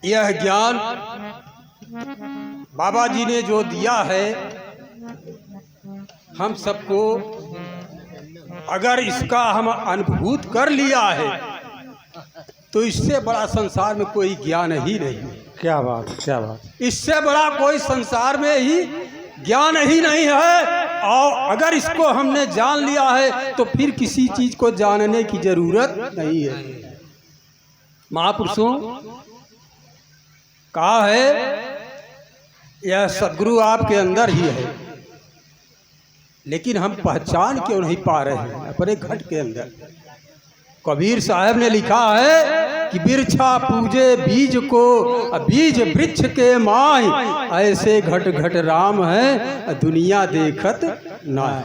यह ज्ञान बाबा जी ने जो दिया है हम सबको, अगर इसका हम अनुभूत कर लिया है तो इससे बड़ा संसार में कोई ज्ञान ही नहीं। क्या बात, क्या बात। इससे बड़ा कोई संसार में ही ज्ञान ही नहीं है। और अगर इसको हमने जान लिया है तो फिर किसी चीज को जानने की जरूरत नहीं है। महापुरुषों कहा है यह सद्गुरु आपके अंदर ही है, लेकिन हम पहचान क्यों नहीं पा रहे हैं अपने घट के अंदर। कबीर साहब ने लिखा है कि बिरछा पूजे बीज को, बीज वृक्ष के माय, ऐसे घट घट राम है दुनिया देखत ना है।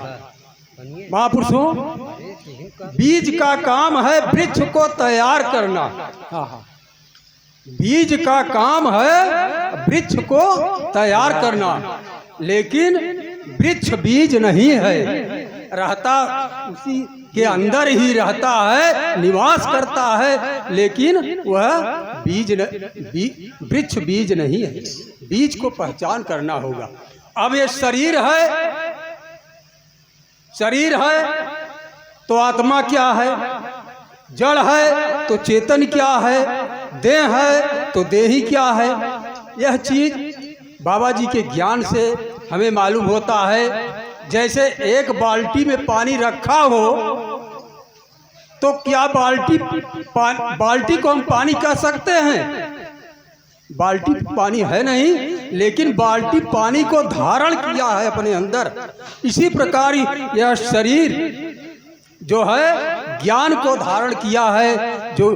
महापुरुषों बीज का काम है वृक्ष को तैयार करना। बीज का काम है वृक्ष को तैयार करना, लेकिन वृक्ष बीज नहीं है, रहता उसी के अंदर ही रहता है, निवास करता है, लेकिन वह वृक्ष बीज नहीं है। बीज को पहचान करना होगा। अब ये शरीर है, शरीर है तो आत्मा क्या है, जड़ है तो चेतन क्या है, देह है तो देही क्या है। यह चीज बाबा जी के ज्ञान से हमें मालूम होता है। जैसे एक बाल्टी में पानी रखा हो तो क्या बाल्टी को हम पानी कह सकते हैं? बाल्टी पानी है नहीं, लेकिन बाल्टी पानी को धारण किया है अपने अंदर। इसी प्रकार यह शरीर जो है ज्ञान को धारण किया है। जो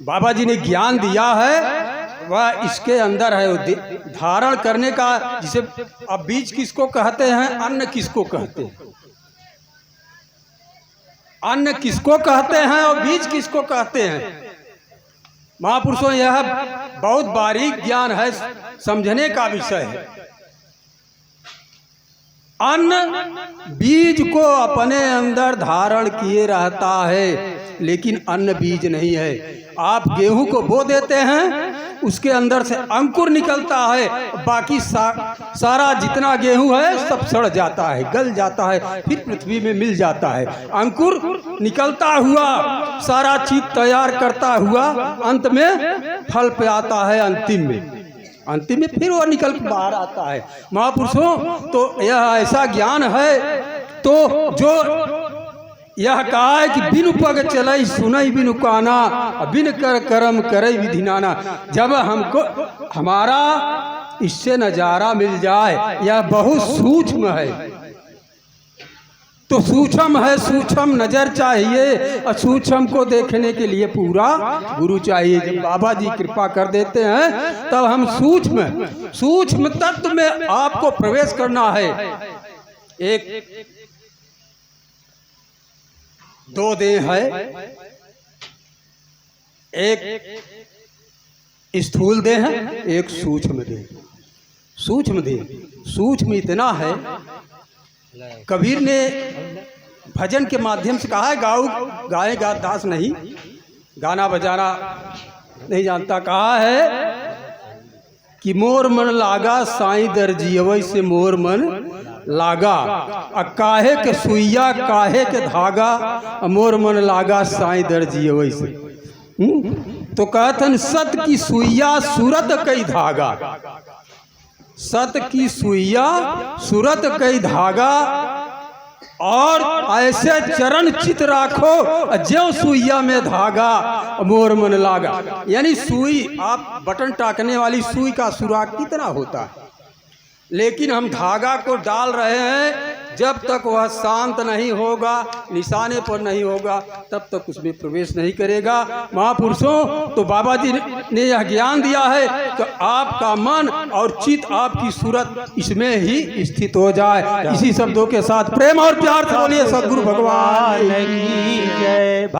बाबा जी ने ज्ञान दिया है वह इसके अंदर है, धारण करने का। जिसे अब बीज किसको कहते हैं, अन्न किसको कहते हैं? अन्न किसको कहते हैं और बीज किसको कहते हैं? महापुरुषों यह बहुत बारीक ज्ञान है, समझने का विषय है। अन्न बीज को अपने अंदर धारण किए रहता है, लेकिन अन्न बीज नहीं है। आप गेहूं को बो देते हैं, उसके अंदर से अंकुर निकलता है, बाकी सारा जितना गेहूं है सब सड़ जाता है, गल जाता है, फिर पृथ्वी में मिल जाता है। अंकुर निकलता हुआ सारा चीज तैयार करता हुआ अंत में फल पे आता है। अंतिम में फिर वो निकल बाहर आता है। महापुरुषों तो यह ऐसा ज्ञान है। तो जो यह कहा है कि बिनु पग चलई सुनई बिनु काना, बिन कर कर्म करई विधि नाना। जब हमको हमारा इससे नजारा मिल जाए, यह बहुत सूक्ष्म है। तो सूक्ष्म है, सूक्ष्म नजर चाहिए, और सूक्ष्म को देखने के लिए पूरा गुरु चाहिए। जब बाबा जी कृपा कर देते हैं तब हम सूक्ष्म तत्व में आपको प्रवेश करना है। एक दो देह है, एक स्थूल देह है, एक सूक्ष्म देह। सूक्ष्म इतना है, कबीर ने भजन के माध्यम से कहा है, गाएगा दास नहीं, गाना बजाना नहीं जानता। कहा है कि मोर मन लागा साईं दर्जियवै से मोर मन लागा, काहे के सुइया काहे के धागा, मोर मन लागा साईं दर्जियवै से। तो कहतन सत की सुइया सूरत कई धागा, सत की सुइया सूरत कई धागा, और ऐसे चरण चित राखो ज्यों सुइया में धागा, मोर मन लागा। यानी सुई, आप बटन टाकने वाली सुई का सुराग कितना होता है, लेकिन हम धागा को डाल रहे हैं। जब तक वह शांत नहीं होगा, निशाने पर नहीं होगा, तब तक उसमें प्रवेश नहीं करेगा। महापुरुषों तो बाबा जी ने यह ज्ञान दिया है कि आपका मन और चित्त, आपकी सूरत इसमें ही स्थित हो जाए। इसी शब्दों के साथ प्रेम और प्यार से बोलिए सद्गुरु भगवान की जय।